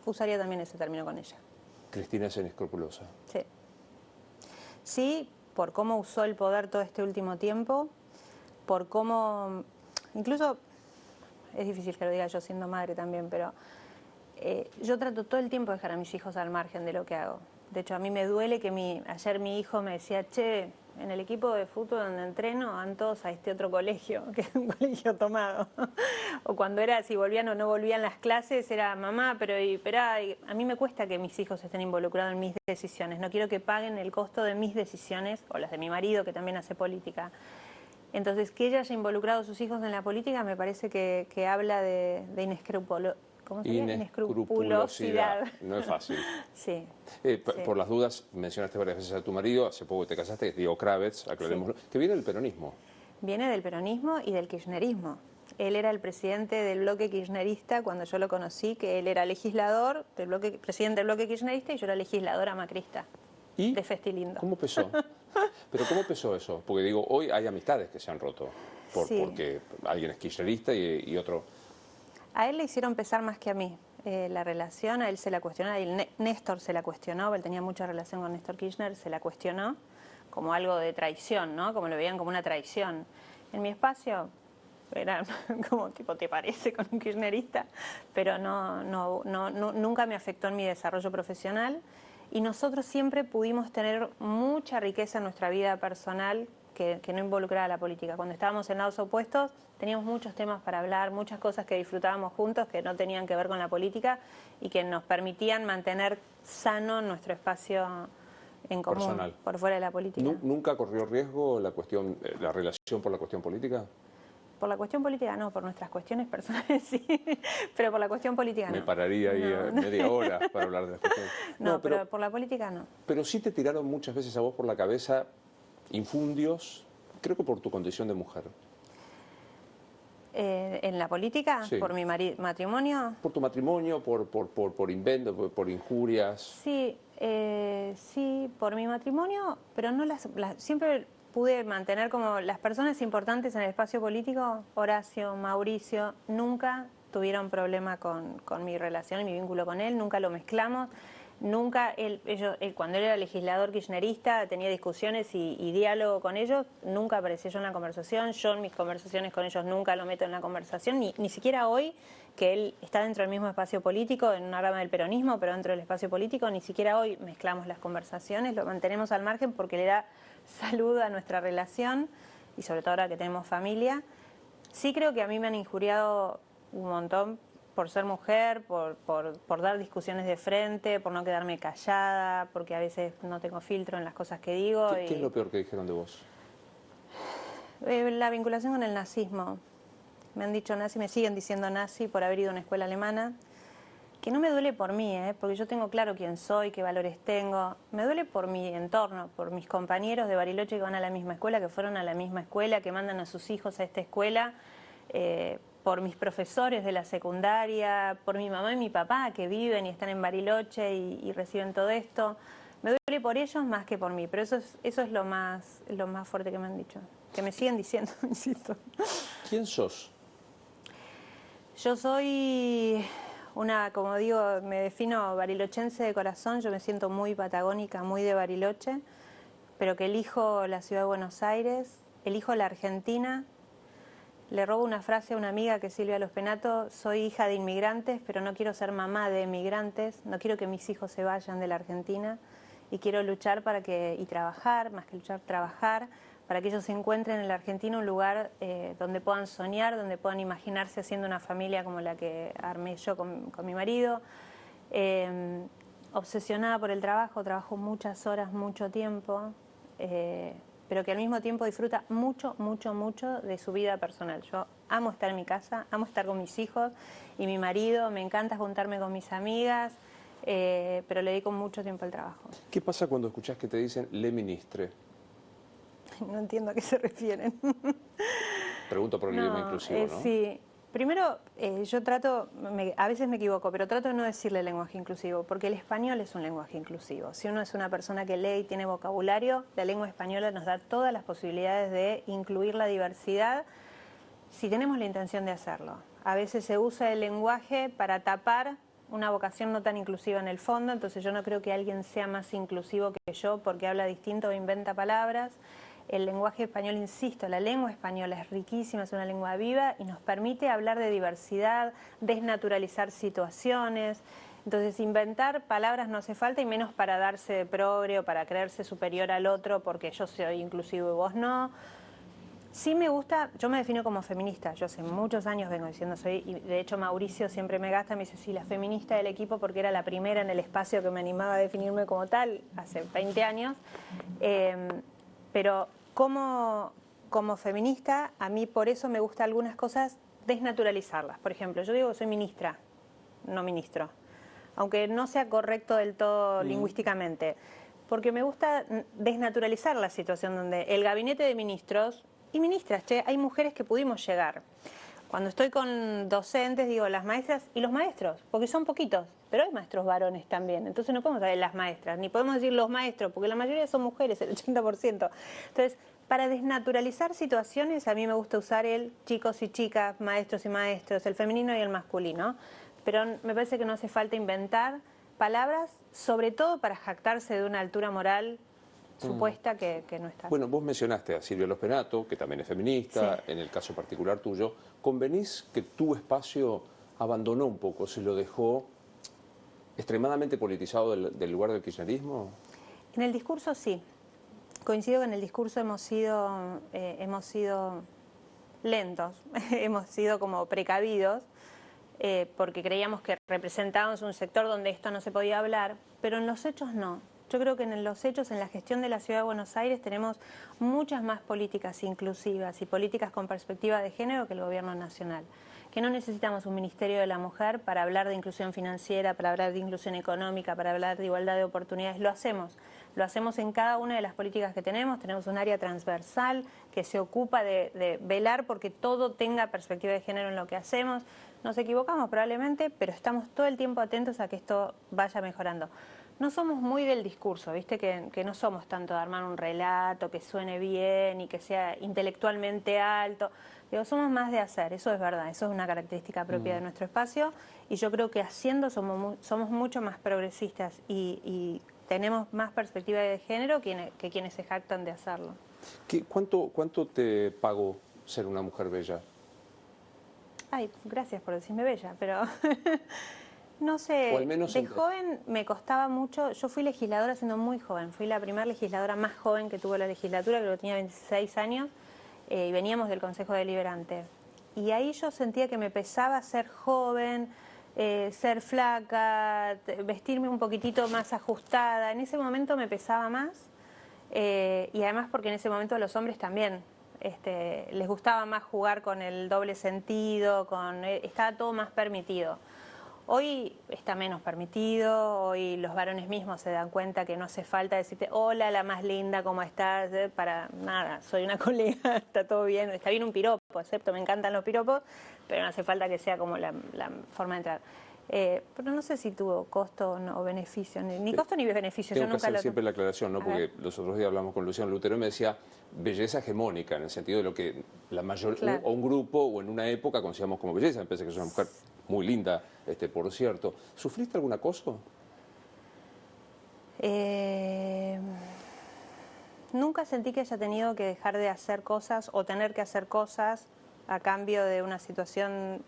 Usaría también ese término con ella. Cristina es inescrupulosa. Sí. Sí, por cómo usó el poder todo este último tiempo, por cómo... Incluso, es difícil que lo diga yo siendo madre también, pero yo trato todo el tiempo de dejar a mis hijos al margen de lo que hago. De hecho, a mí me duele que ayer mi hijo me decía, che, en el equipo de fútbol donde entreno van todos a este otro colegio, que es un colegio tomado. O cuando si volvían o no volvían las clases, era mamá, pero a mí me cuesta que mis hijos estén involucrados en mis decisiones. No quiero que paguen el costo de mis decisiones, o las de mi marido, que también hace política. Entonces, que ella haya involucrado a sus hijos en la política me parece que habla de inescrupulosidad. No es fácil. Sí, sí. Por las dudas, mencionaste varias veces a tu marido, hace poco te casaste, es Diego Kravetz, aclarémoslo, que viene del peronismo. Viene del peronismo y del kirchnerismo. Él era el presidente del bloque kirchnerista cuando yo lo conocí, que él era legislador, presidente del bloque kirchnerista y yo era legisladora macrista. ¿Y? De Festilindo. ¿Cómo pesó? ¿Pero cómo pesó eso? Porque digo, hoy hay amistades que se han roto, porque alguien es kirchnerista y otro... A él le hicieron pesar más que a mí la relación, a él se la cuestionó, Néstor se la cuestionó, él tenía mucha relación con Néstor Kirchner, se la cuestionó como algo de traición, ¿no? Como lo veían como una traición. En mi espacio era como tipo, ¿te parece con un kirchnerista? Pero nunca me afectó en mi desarrollo profesional y nosotros siempre pudimos tener mucha riqueza en nuestra vida personal que no involucraba la política. Cuando estábamos en lados opuestos teníamos muchos temas para hablar, muchas cosas que disfrutábamos juntos que no tenían que ver con la política y que nos permitían mantener sano nuestro espacio en común, personal, por fuera de la política. ¿Nunca corrió riesgo la relación por la cuestión política? Por la cuestión política no, por nuestras cuestiones personales sí, pero por la cuestión política no. Me pararía ahí media hora para hablar de las cuestiones. No, pero por la política no. Pero sí te tiraron muchas veces a vos por la cabeza infundios, creo que por tu condición de mujer. ¿En la política? Sí. ¿Por mi matrimonio? Por tu matrimonio, por invento, por injurias. Sí, sí, por mi matrimonio, pero no siempre pude mantener como las personas importantes en el espacio político, Horacio, Mauricio, nunca tuvieron problema con mi relación y mi vínculo con él, nunca lo mezclamos. Nunca, él, cuando él era legislador kirchnerista, tenía discusiones y diálogo con ellos, nunca aparecí yo en la conversación, yo en mis conversaciones con ellos nunca lo meto en la conversación, ni siquiera hoy, que él está dentro del mismo espacio político, en una rama del peronismo, pero dentro del espacio político, ni siquiera hoy mezclamos las conversaciones, lo mantenemos al margen porque le da salud a nuestra relación, y sobre todo ahora que tenemos familia. Sí creo que a mí me han injuriado un montón, por ser mujer, por dar discusiones de frente, por no quedarme callada, porque a veces no tengo filtro en las cosas que digo. ¿Qué es lo peor que dijeron de vos? La vinculación con el nazismo. Me han dicho nazi, me siguen diciendo nazi por haber ido a una escuela alemana, que no me duele por mí, porque yo tengo claro quién soy, qué valores tengo. Me duele por mi entorno, por mis compañeros de Bariloche que van a la misma escuela, que fueron a la misma escuela, que mandan a sus hijos a esta escuela, por mis profesores de la secundaria, por mi mamá y mi papá que viven y están en Bariloche y reciben todo esto. Me duele por ellos más que por mí, pero eso es lo más fuerte que me han dicho, que me siguen diciendo, insisto. ¿Quién sos? Yo soy como digo, me defino barilochense de corazón, yo me siento muy patagónica, muy de Bariloche, pero que elijo la ciudad de Buenos Aires, elijo la Argentina. Le robo una frase a una amiga que es Silvia Los Penato: soy hija de inmigrantes, pero no quiero ser mamá de emigrantes, no quiero que mis hijos se vayan de la Argentina y quiero luchar y trabajar, más que luchar, trabajar, para que ellos se encuentren en la Argentina un lugar donde puedan soñar, donde puedan imaginarse haciendo una familia como la que armé yo con mi marido. Obsesionada por el trabajo muchas horas, mucho tiempo, pero que al mismo tiempo disfruta mucho, mucho, mucho de su vida personal. Yo amo estar en mi casa, amo estar con mis hijos y mi marido, me encanta juntarme con mis amigas, pero le dedico mucho tiempo al trabajo. ¿Qué pasa cuando escuchás que te dicen le ministre? No entiendo a qué se refieren. Pregunto por el idioma inclusivo, ¿no? Sí. Primero, yo a veces me equivoco, pero trato de no decirle lenguaje inclusivo, porque el español es un lenguaje inclusivo. Si uno es una persona que lee y tiene vocabulario, la lengua española nos da todas las posibilidades de incluir la diversidad si tenemos la intención de hacerlo. A veces se usa el lenguaje para tapar una vocación no tan inclusiva en el fondo, entonces yo no creo que alguien sea más inclusivo que yo porque habla distinto o inventa palabras. El lenguaje español, insisto, la lengua española es riquísima, es una lengua viva y nos permite hablar de diversidad, desnaturalizar situaciones. Entonces, inventar palabras no hace falta, y menos para darse de progre o para creerse superior al otro porque yo soy inclusivo y vos no. Sí me gusta, yo me defino como feminista, yo hace muchos años vengo diciendo y de hecho Mauricio siempre me me dice, sí, la feminista del equipo, porque era la primera en el espacio que me animaba a definirme como tal, hace 20 años. Pero como feminista, a mí por eso me gusta algunas cosas desnaturalizarlas. Por ejemplo, yo digo que soy ministra, no ministro, aunque no sea correcto del todo lingüísticamente, porque me gusta desnaturalizar la situación donde el gabinete de ministros y ministras, hay mujeres que pudimos llegar. Cuando estoy con docentes digo las maestras y los maestros, porque son poquitos, pero hay maestros varones también, entonces no podemos decir las maestras, ni podemos decir los maestros, porque la mayoría son mujeres, el 80%. Entonces, para desnaturalizar situaciones, a mí me gusta usar el chicos y chicas, maestros y maestros, el femenino y el masculino, pero me parece que no hace falta inventar palabras, sobre todo para jactarse de una altura moral supuesta que no está. Bueno, vos mencionaste a Silvia Los Penato, que también es feminista, sí. En el caso particular tuyo. ¿Convenís que tu espacio abandonó un poco, se lo dejó extremadamente politizado del lugar del kirchnerismo? En el discurso sí. Coincido que en el discurso hemos sido lentos, hemos sido como precavidos, porque creíamos que representábamos un sector donde esto no se podía hablar, pero en los hechos no. Yo creo que en los hechos, en la gestión de la Ciudad de Buenos Aires, tenemos muchas más políticas inclusivas y políticas con perspectiva de género que el gobierno nacional. que no necesitamos un Ministerio de la Mujer para hablar de inclusión financiera, para hablar de inclusión económica, para hablar de igualdad de oportunidades. Lo hacemos en cada una de las políticas que tenemos un área transversal que se ocupa de velar porque todo tenga perspectiva de género en lo que hacemos. Nos equivocamos probablemente, pero estamos todo el tiempo atentos a que esto vaya mejorando. No somos muy del discurso, ¿viste? Que no somos tanto de armar un relato que suene bien y que sea intelectualmente alto. Digo, somos más de hacer, eso es verdad, eso es una característica propia de nuestro espacio y yo creo que haciendo somos mucho más progresistas y tenemos más perspectiva de género que quienes se jactan de hacerlo. ¿Cuánto te pagó ser una mujer bella? Ay, gracias por decirme bella, pero no sé, O al menos de joven me costaba mucho. Yo fui legisladora siendo muy joven, fui la primera legisladora más joven que tuvo la legislatura, creo que tenía 26 años, y veníamos del Consejo Deliberante. Y ahí yo sentía que me pesaba ser joven, ser flaca, vestirme un poquitito más ajustada. En ese momento me pesaba más, y además porque en ese momento los hombres también les gustaba más jugar con el doble sentido, estaba todo más permitido. Hoy está menos permitido, hoy los varones mismos se dan cuenta que no hace falta decirte hola, la más linda, ¿cómo estás? Para nada, soy una colega, está todo bien, está bien un piropo, excepto me encantan los piropos, pero no hace falta que sea como la forma de entrar. Pero no sé si tuvo costo o beneficio, ni costo ni beneficio. Tengo que hacer siempre la aclaración, ¿no? Porque los otros días hablamos con Luciano Lutero y me decía belleza hegemónica, en el sentido de lo que la mayoría, claro, o un grupo o en una época conocíamos como belleza. Me parece que es una mujer muy linda, por cierto. ¿Sufriste algún acoso? Nunca sentí que haya tenido que dejar de hacer cosas o tener que hacer cosas a cambio de una situación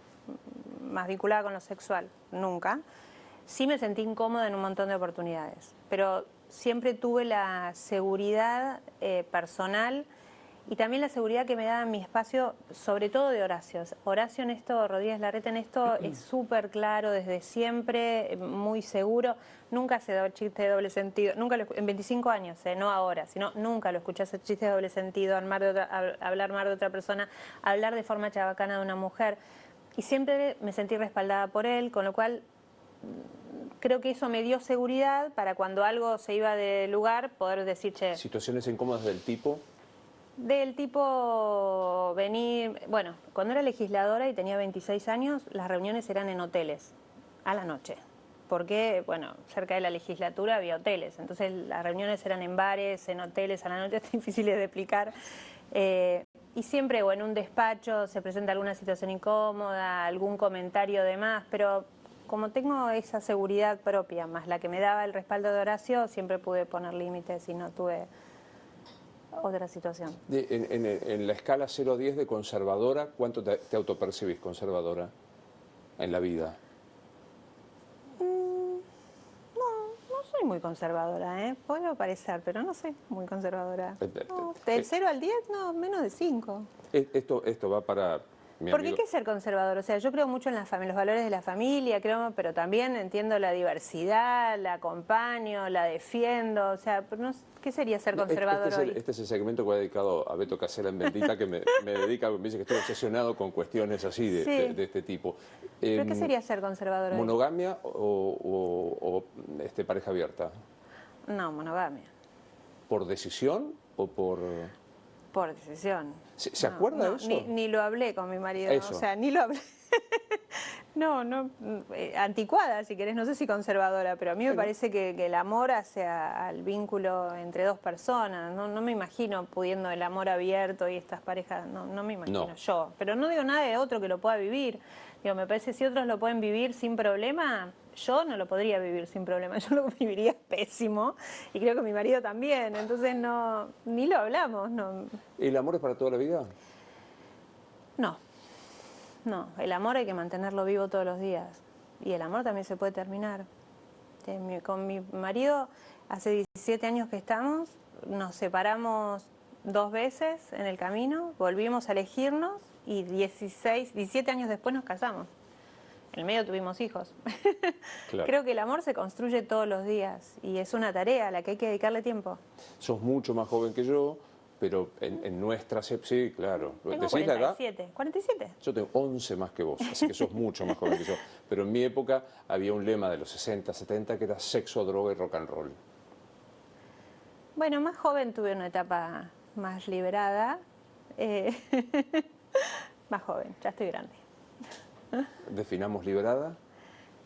más vinculada con lo sexual, nunca. Sí me sentí incómoda en un montón de oportunidades, pero siempre tuve la seguridad personal y también la seguridad que me daba mi espacio, sobre todo de Horacio. Horacio en esto, Rodríguez Larreta en esto, es súper claro desde siempre, muy seguro. Nunca se da el chiste de doble sentido, nunca en 25 años, no ahora, sino nunca lo escuché hacer chiste de doble sentido, hablar mal de otra persona, hablar de forma chabacana de una mujer. Y siempre me sentí respaldada por él, con lo cual creo que eso me dio seguridad para cuando algo se iba de lugar poder decir, che. ¿Situaciones incómodas del tipo? Del tipo venir, bueno, cuando era legisladora y tenía 26 años, las reuniones eran en hoteles, a la noche. Porque, bueno, cerca de la legislatura había hoteles, entonces las reuniones eran en bares, en hoteles, a la noche, es difícil de explicar. Y siempre, o en un despacho se presenta alguna situación incómoda, algún comentario de más, pero como tengo esa seguridad propia, más la que me daba el respaldo de Horacio, siempre pude poner límites y no tuve otra situación. En la escala 0 a 10 de conservadora, ¿cuánto te autopercibís conservadora en la vida? No soy muy conservadora, puedo parecer, pero no soy muy conservadora. No, del 0 al 10, no, menos de 5. Esto va para mi ¿Por qué amigo. hay que ser conservador? O sea, yo creo mucho en los valores de la familia, pero también entiendo la diversidad, la acompaño, la defiendo. O sea, ¿qué sería ser conservador hoy? Este es el segmento que he dedicado a Beto Casella en Bendita, que me dedica, me dice que estoy obsesionado con cuestiones así de este tipo. ¿Pero qué sería ser conservador hoy? ¿Monogamia o pareja abierta? No, monogamia. ¿Por decisión o por...? Por decisión. ¿Se acuerda de eso? Ni lo hablé con mi marido, Eso. o sea, ni lo hablé. No, anticuada si querés, no sé si conservadora, pero a mí me parece que el amor hace al vínculo entre dos personas. No me imagino pudiendo el amor abierto y estas parejas, no me imagino yo. Pero no digo nada de otro que lo pueda vivir. Digo, me parece que si otros lo pueden vivir sin problema, yo no lo podría vivir sin problema. Yo lo viviría pésimo y creo que mi marido también. Entonces ni lo hablamos. No. ¿El amor es para toda la vida? No, el amor hay que mantenerlo vivo todos los días. Y el amor también se puede terminar. Con mi marido, hace 17 años que estamos, nos separamos 2 veces en el camino, volvimos a elegirnos y 17 años después nos casamos. En el medio tuvimos hijos. Claro. Creo que el amor se construye todos los días y es una tarea a la que hay que dedicarle tiempo. Sos mucho más joven que yo. Pero en nuestra... Sí, claro. Tengo ¿Decís la edad? 47. 47. Yo tengo 11 más que vos, así que sos mucho más joven que yo. Pero en mi época había un lema de los 60, 70 que era sexo, droga y rock and roll. Bueno, más joven tuve una etapa más liberada. Más joven, ya estoy grande. ¿Definamos liberada?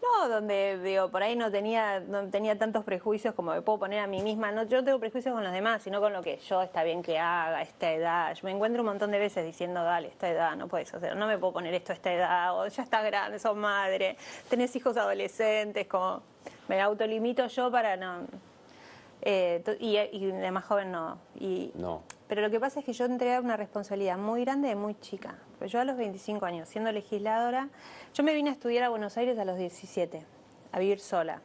No, donde digo, por ahí no tenía tantos prejuicios como me puedo poner a mí misma. No, yo no tengo prejuicios con los demás, sino con lo que yo está bien que haga a esta edad. Yo me encuentro un montón de veces diciendo, dale, esta edad no puedes hacer, no me puedo poner esto a esta edad, o ya estás grande, sos madre, tenés hijos adolescentes, como me autolimito yo para no. Y de más joven no. No. Pero lo que pasa es que yo entré a una responsabilidad muy grande de muy chica. Pues yo a los 25 años, siendo legisladora, yo me vine a estudiar a Buenos Aires a los 17, a vivir sola.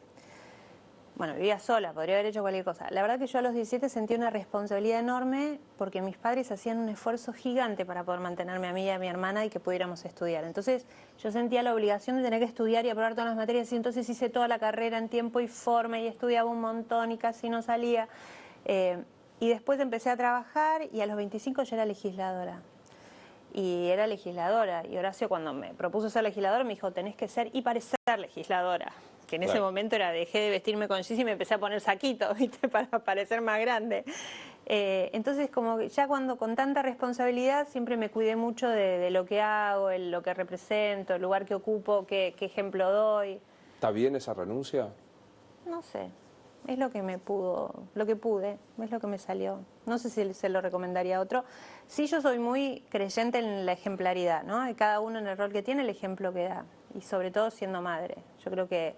Bueno, vivía sola, podría haber hecho cualquier cosa. La verdad que yo a los 17 sentí una responsabilidad enorme porque mis padres hacían un esfuerzo gigante para poder mantenerme a mí y a mi hermana y que pudiéramos estudiar. Entonces yo sentía la obligación de tener que estudiar y aprobar todas las materias y entonces hice toda la carrera en tiempo y forma y estudiaba un montón y casi no salía. Y después empecé a trabajar y a los 25 ya era legisladora. Y era legisladora. Y Horacio, cuando me propuso ser legisladora, me dijo, tenés que ser y parecer legisladora. Que en ese momento era, dejé de vestirme con jeans y me empecé a poner saquitos, ¿viste? Para parecer más grande. Entonces, como que ya cuando con tanta responsabilidad, siempre me cuidé mucho de lo que hago, lo que represento, el lugar que ocupo, qué ejemplo doy. ¿Está bien esa renuncia? No sé. Es lo que me lo que pude, es lo que me salió. No sé si se lo recomendaría a otro. Sí, yo soy muy creyente en la ejemplaridad, ¿no? De cada uno en el rol que tiene, el ejemplo que da. Y sobre todo siendo madre. Yo creo que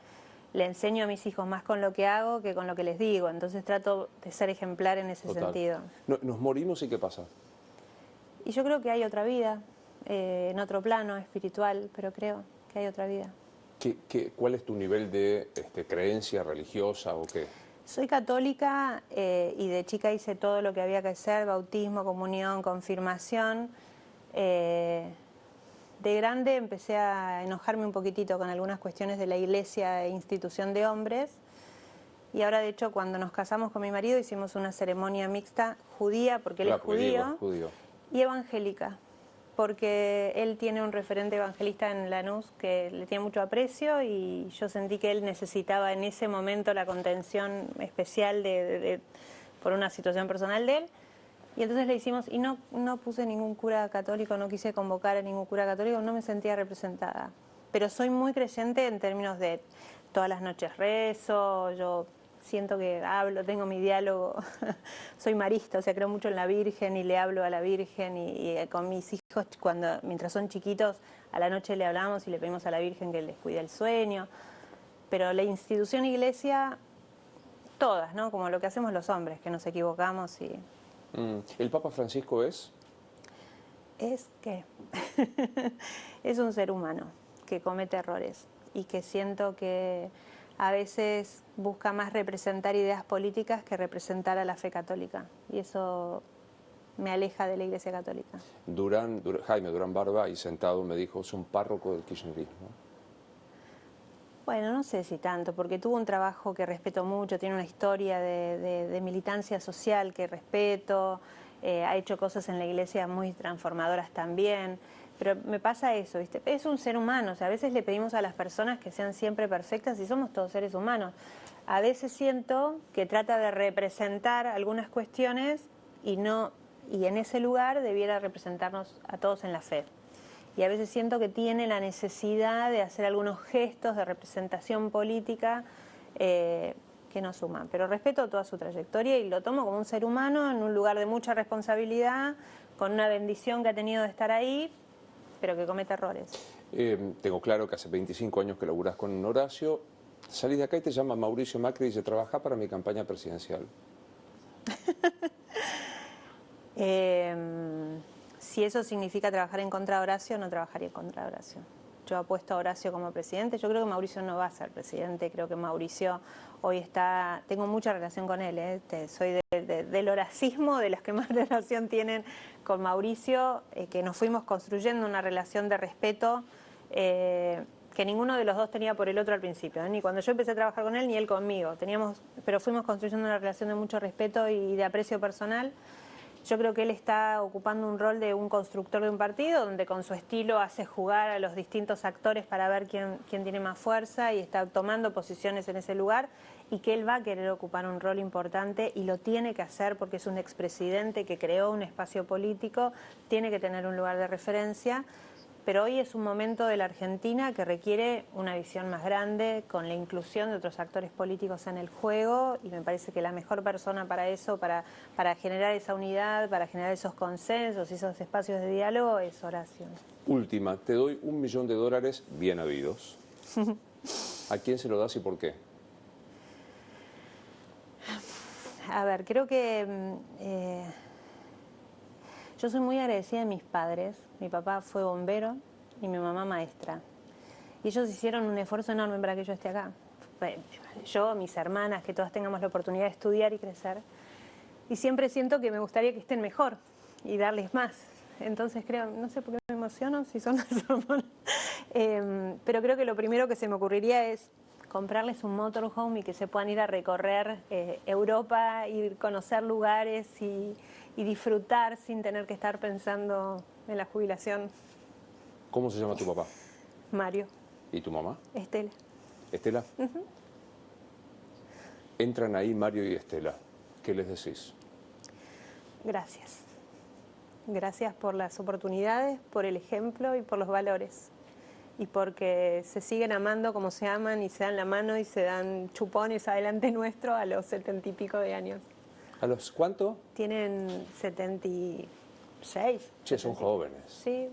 le enseño a mis hijos más con lo que hago que con lo que les digo. Entonces trato de ser ejemplar en ese sentido. ¿Nos morimos y qué pasa? Y yo creo que hay otra vida, en otro plano espiritual, pero creo que hay otra vida. ¿Cuál es tu nivel de creencia religiosa o qué? Soy católica y de chica hice todo lo que había que hacer, bautismo, comunión, confirmación. De grande empecé a enojarme un poquitito con algunas cuestiones de la iglesia e institución de hombres. Y ahora, de hecho, cuando nos casamos con mi marido hicimos una ceremonia mixta judía, porque él es judío, y evangélica. Porque él tiene un referente evangelista en Lanús que le tiene mucho aprecio y yo sentí que él necesitaba en ese momento la contención especial por una situación personal de él. Y entonces le hicimos, y no puse ningún cura católico, no quise convocar a ningún cura católico, no me sentía representada. Pero soy muy creyente en términos de todas las noches rezo, yo siento que hablo, tengo mi diálogo, soy marista, o sea, creo mucho en la Virgen y le hablo a la Virgen y con mis hijos, mientras son chiquitos, a la noche le hablamos y le pedimos a la Virgen que les cuide el sueño. Pero la institución iglesia, todas, ¿no? Como lo que hacemos los hombres, que nos equivocamos y... ¿El Papa Francisco es? ¿Es qué? Es un ser humano que comete errores y que siento que a veces busca más representar ideas políticas que representar a la fe católica. Y eso me aleja de la Iglesia Católica. Jaime Durán Barba, ahí sentado, me dijo, es un párroco del kirchnerismo. Bueno, no sé si tanto, porque tuvo un trabajo que respeto mucho, tiene una historia de militancia social que respeto, ha hecho cosas en la Iglesia muy transformadoras también. Pero me pasa eso, ¿viste? Es un ser humano, o sea, a veces le pedimos a las personas que sean siempre perfectas y somos todos seres humanos. A veces siento que trata de representar algunas cuestiones y en ese lugar debiera representarnos a todos en la fe. Y a veces siento que tiene la necesidad de hacer algunos gestos de representación política que no suman. Pero respeto toda su trayectoria y lo tomo como un ser humano en un lugar de mucha responsabilidad, con una bendición que ha tenido de estar ahí, pero que comete errores. Tengo claro que hace 25 años que laburás con Horacio. Salís de acá y te llama Mauricio Macri y dice, trabajá para mi campaña presidencial. Si eso significa trabajar en contra de Horacio, no trabajaría en contra de Horacio. Yo apuesto a Horacio como presidente. Yo creo que Mauricio no va a ser presidente. Creo que Mauricio hoy está... Tengo mucha relación con él. Soy del horacismo, de los que más relación tienen con Mauricio, que nos fuimos construyendo una relación de respeto que ninguno de los dos tenía por el otro al principio. Ni cuando yo empecé a trabajar con él, ni él conmigo. Pero fuimos construyendo una relación de mucho respeto y de aprecio personal. Yo creo que él está ocupando un rol de un constructor de un partido, donde con su estilo hace jugar a los distintos actores para ver quién tiene más fuerza y está tomando posiciones en ese lugar, y que él va a querer ocupar un rol importante y lo tiene que hacer porque es un expresidente que creó un espacio político, tiene que tener un lugar de referencia. Pero hoy es un momento de la Argentina que requiere una visión más grande, con la inclusión de otros actores políticos en el juego, y me parece que la mejor persona para eso, para generar esa unidad, para generar esos consensos y esos espacios de diálogo, es Horacio. Última, te doy $1 millón bien habidos. ¿A quién se lo das y por qué? A ver, creo que yo soy muy agradecida de mis padres. Mi papá fue bombero y mi mamá maestra. Y ellos hicieron un esfuerzo enorme para que yo esté acá. Yo, mis hermanas, que todas tengamos la oportunidad de estudiar y crecer. Y siempre siento que me gustaría que estén mejor y darles más. Entonces creo, no sé por qué me emociono, si son las hormonas. Pero creo que lo primero que se me ocurriría es comprarles un motorhome y que se puedan ir a recorrer Europa, ir a conocer lugares y disfrutar sin tener que estar pensando en la jubilación. ¿Cómo se llama tu papá? Mario. ¿Y tu mamá? Estela. ¿Estela? Entran ahí Mario y Estela. ¿Qué les decís? Gracias. Gracias por las oportunidades, por el ejemplo y por los valores. Y porque se siguen amando como se aman y se dan la mano y se dan chupones adelante nuestro a los 70 y pico de años. ¿A los cuánto? Tienen 76. Che, son jóvenes. Sí.